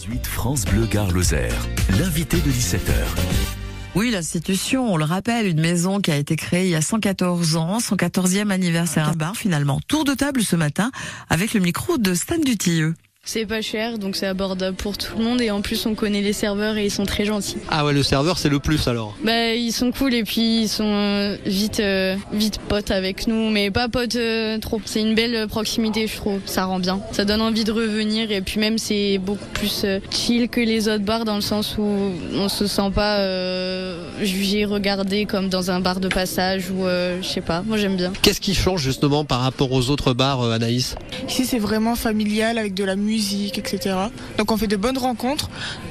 18, France Bleu Gare Lozère. L'invité de 17h. Oui, l'institution, on le rappelle, une maison qui a été créée il y a 114 ans, son 14e anniversaire. Un bar finalement. Tour de table ce matin avec le micro de Stan Dutilleux. C'est pas cher, donc c'est abordable pour tout le monde et en plus on connaît les serveurs et ils sont très gentils. Ah ouais, le serveur c'est le plus alors. Bah ils sont cool et puis ils sont vite potes avec nous, mais pas potes trop. C'est une belle proximité je trouve, ça rend bien. Ça donne envie de revenir et puis même c'est beaucoup plus chill que les autres bars dans le sens où on se sent pas jugé, regardé comme dans un bar de passage ou je sais pas, moi j'aime bien. Qu'est-ce qui change justement par rapport aux autres bars, Anaïs ? Ici c'est vraiment familial avec de la musique, etc. Donc on fait de bonnes rencontres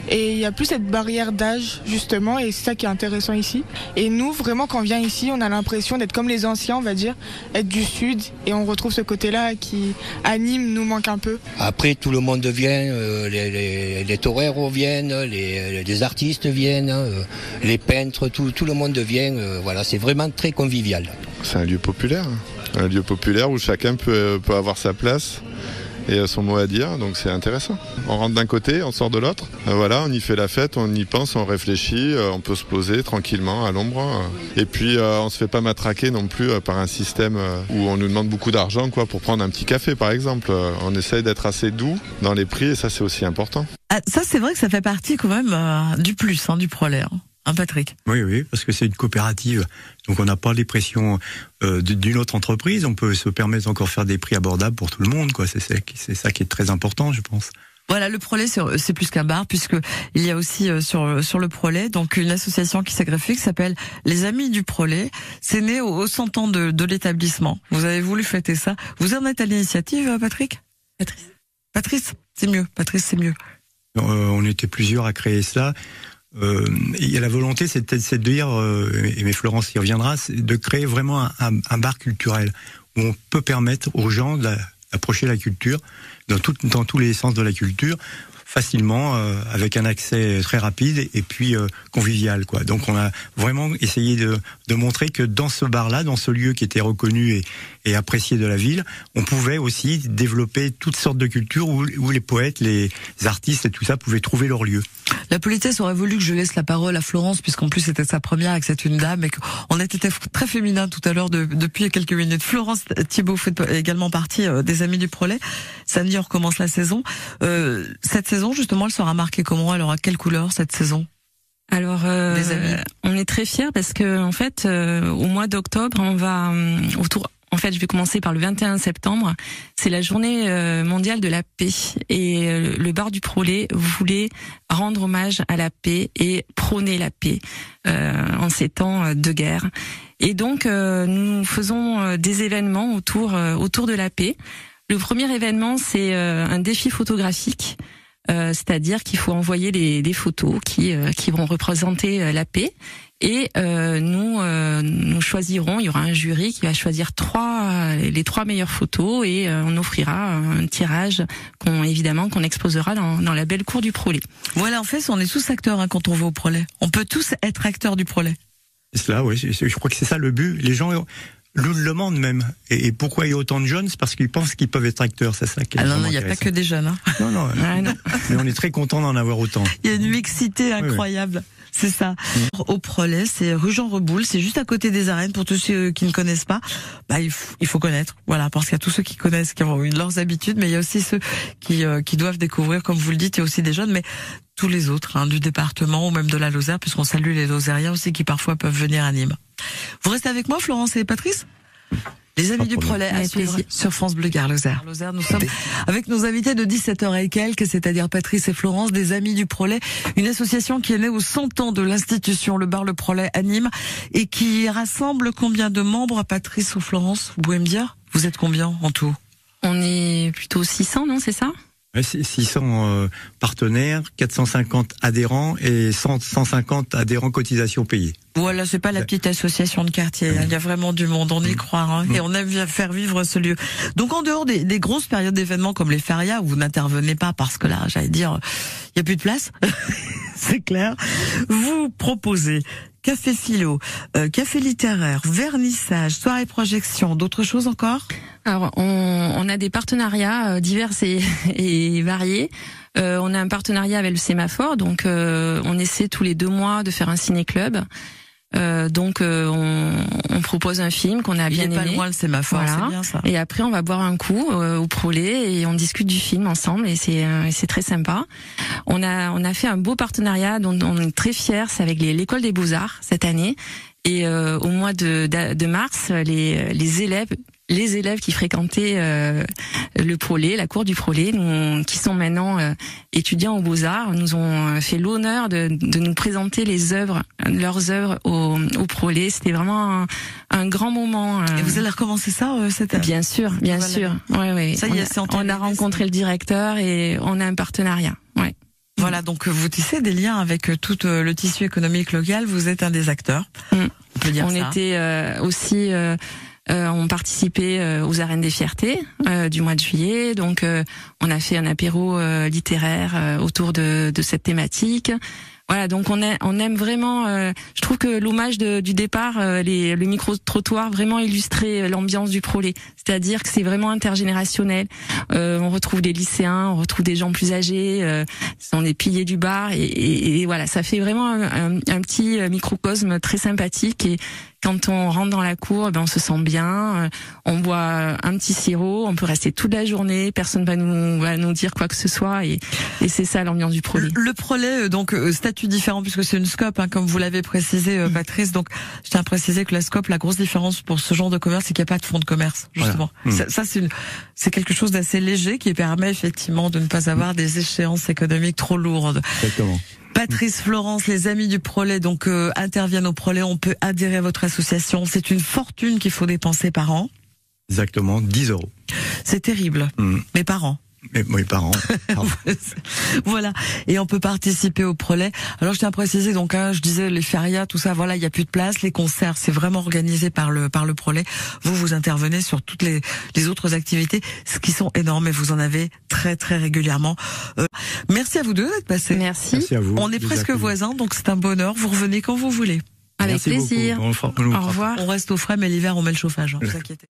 et il n'y a plus cette barrière d'âge justement et c'est ça qui est intéressant ici. Et nous vraiment quand on vient ici on a l'impression d'être comme les anciens on va dire, être du sud et on retrouve ce côté-là qui anime nous manque un peu. Après tout le monde vient, les toreros viennent, les artistes viennent, les peintres, tout le monde vient, voilà, c'est vraiment très convivial. C'est un lieu populaire où chacun peut avoir sa place et son mot à dire, donc c'est intéressant. On rentre d'un côté, on sort de l'autre, voilà, on y fait la fête, on y pense, on réfléchit, on peut se poser tranquillement à l'ombre, et puis on se fait pas matraquer non plus par un système où on nous demande beaucoup d'argent pour prendre un petit café par exemple. On essaye d'être assez doux dans les prix et ça c'est aussi important. Ah, ça c'est vrai que ça fait partie quand même du plus, du prolet. Patrick. Oui, parce que c'est une coopérative, donc on n'a pas les pressions d'une autre entreprise, on peut se permettre encore faire des prix abordables pour tout le monde, quoi. C'est ça qui est très important, je pense. Voilà, le Prolet, c'est plus qu'un bar, puisque il y a aussi sur le Prolet, donc une association qui s'est greffée, qui s'appelle les Amis du Prolet. C'est né aux 100 ans de l'établissement. Vous avez voulu fêter ça. Vous en êtes à l'initiative, Patrick ? Patrice, c'est mieux. Patrice, c'est mieux. On était plusieurs à créer ça. Il y a la volonté, c'est de dire, mais Florence y reviendra, c'est de créer vraiment un bar culturel où on peut permettre aux gens d'approcher la culture dans tous les sens de la culture facilement, avec un accès très rapide et puis convivial, quoi. Donc on a vraiment essayé de montrer que dans ce bar-là, dans ce lieu qui était reconnu et apprécié de la ville, on pouvait aussi développer toutes sortes de cultures où les poètes, les artistes et tout ça pouvaient trouver leur lieu. La politesse aurait voulu que je laisse la parole à Florence, puisqu'en plus c'était sa première et que c'est une dame et qu'on était très féminin tout à l'heure depuis quelques minutes. Florence Thibault fait également partie des Amis du Prolet. Samedi on recommence la saison. Cette saison justement elle sera marquée comment? Elle aura quelle couleur cette saison? Alors, on est très fiers parce que en fait, au mois d'octobre, on va je vais commencer par le 21 septembre. C'est la journée mondiale de la paix et le bar du Prolet voulait rendre hommage à la paix et prôner la paix en ces temps de guerre. Et donc, nous faisons des événements autour de la paix. Le premier événement, c'est un défi photographique. C'est-à-dire qu'il faut envoyer des photos qui vont représenter la paix et nous choisirons, il y aura un jury qui va choisir les trois meilleures photos et on offrira un tirage qu'on exposera dans la belle cour du Prolet. Voilà, en fait, on est tous acteurs quand on va au Prolet. On peut tous être acteurs du Prolet. C'est cela, oui. Je crois que c'est ça le but. Les gens nous le demandent même. Et pourquoi il y a autant de jeunes? C'est parce qu'ils pensent qu'ils peuvent être acteurs, c'est ça qui est non, il n'y a pas que des jeunes. Non. Mais on est très content d'en avoir autant. Il y a une mixité incroyable. Oui. C'est ça. Au Prolet, c'est rue Jean Reboul, c'est juste à côté des arènes. Pour tous ceux qui ne connaissent pas, il faut connaître. Voilà, parce qu'il y a tous ceux qui connaissent, qui ont eu leurs habitudes, mais il y a aussi ceux qui doivent découvrir, comme vous le dites, il y a aussi des jeunes, mais tous les autres, du département ou même de la Lozère, puisqu'on salue les Lozériens aussi qui parfois peuvent venir à Nîmes. Vous restez avec moi, Florence et Patrice? Les Amis du Prolet à suivre sur France Bleu Gare Lozère. Nous sommes avec nos invités de 17h et quelques, c'est-à-dire Patrice et Florence, des Amis du Prolet, une association qui est née aux 100 ans de l'institution, le bar Le Prolet à Nîmes, et qui rassemble combien de membres, Patrice ou Florence? Vous pouvez me dire? Vous êtes combien en tout? On est plutôt 600, non, c'est ça? 600 partenaires, 450 adhérents et 150 adhérents cotisations payées. Voilà, c'est pas la petite association de quartier. Il y a vraiment du monde, on y croit, et on aime bien faire vivre ce lieu. Donc en dehors des grosses périodes d'événements comme les férias, où vous n'intervenez pas parce que là, j'allais dire, il y a plus de place, c'est clair. Vous proposez café philo, café littéraire, vernissage, soirée projection, d'autres choses encore? Alors, on a des partenariats divers et variés. On a un partenariat avec le Sémaphore, donc on essaie tous les 2 mois de faire un ciné-club. Donc on propose un film qu'on a bien aimé. Il est pas loin le Sémaphore, voilà. C'est bien ça. Et après on va boire un coup au Prolet et on discute du film ensemble et c'est très sympa. On a fait un beau partenariat dont on est très fiers, c'est avec l'école des Beaux-Arts cette année. Et au mois de mars, les élèves qui fréquentaient le Prolet, la cour du Prolet, qui sont maintenant étudiants aux Beaux-Arts, nous ont fait l'honneur de nous présenter leurs œuvres au Prolet. C'était vraiment un grand moment. Et vous allez recommencer ça cette année? Bien sûr. Ouais. Ça y est, on a rencontré le directeur et on a un partenariat. Ouais. Voilà, donc vous tissez des liens avec tout le tissu économique local. Vous êtes un des acteurs. On peut dire ça. On était aussi... on participait aux Arènes des Fiertés du mois de juillet, donc on a fait un apéro littéraire autour de cette thématique. Voilà, donc on aime vraiment. Je trouve que l'hommage du départ, le micro-trottoir, vraiment illustrait l'ambiance du Prolet. C'est-à-dire que c'est vraiment intergénérationnel. On retrouve des lycéens, on retrouve des gens plus âgés, ce sont des piliers du bar, et voilà, ça fait vraiment un petit microcosme très sympathique. Et quand on rentre dans la cour, on se sent bien, on boit un petit sirop, on peut rester toute la journée, personne va nous dire quoi que ce soit, et c'est ça l'ambiance du Prolet. Le Prolet, donc statut différent puisque c'est une SCOP, comme vous l'avez précisé, Patrice. Donc je tiens à préciser que la SCOP, la grosse différence pour ce genre de commerce, c'est qu'il n'y a pas de fonds de commerce, justement. Voilà. Ça c'est quelque chose d'assez léger qui permet effectivement de ne pas avoir des échéances économiques trop lourdes. Exactement. Patrice, Florence, les amis du Prolet donc interviennent au Prolet. On peut adhérer à votre association. C'est une fortune qu'il faut dépenser par an. Exactement, 10 €. C'est terrible, mais par an. Oui, par an. Voilà. Et on peut participer au Prolet. Alors je tiens à préciser, donc je disais les férias, tout ça, voilà, il y a plus de place. Les concerts, c'est vraiment organisé par le Prolet. Vous intervenez sur toutes les autres activités, ce qui sont énormes, et vous en avez très très régulièrement. Merci à vous deux d'être passés. Merci à vous. On est presque voisins, donc c'est un bonheur. Vous revenez quand vous voulez. Avec plaisir. Au revoir. On reste au frais, mais l'hiver on met le chauffage. Ne vous inquiétez.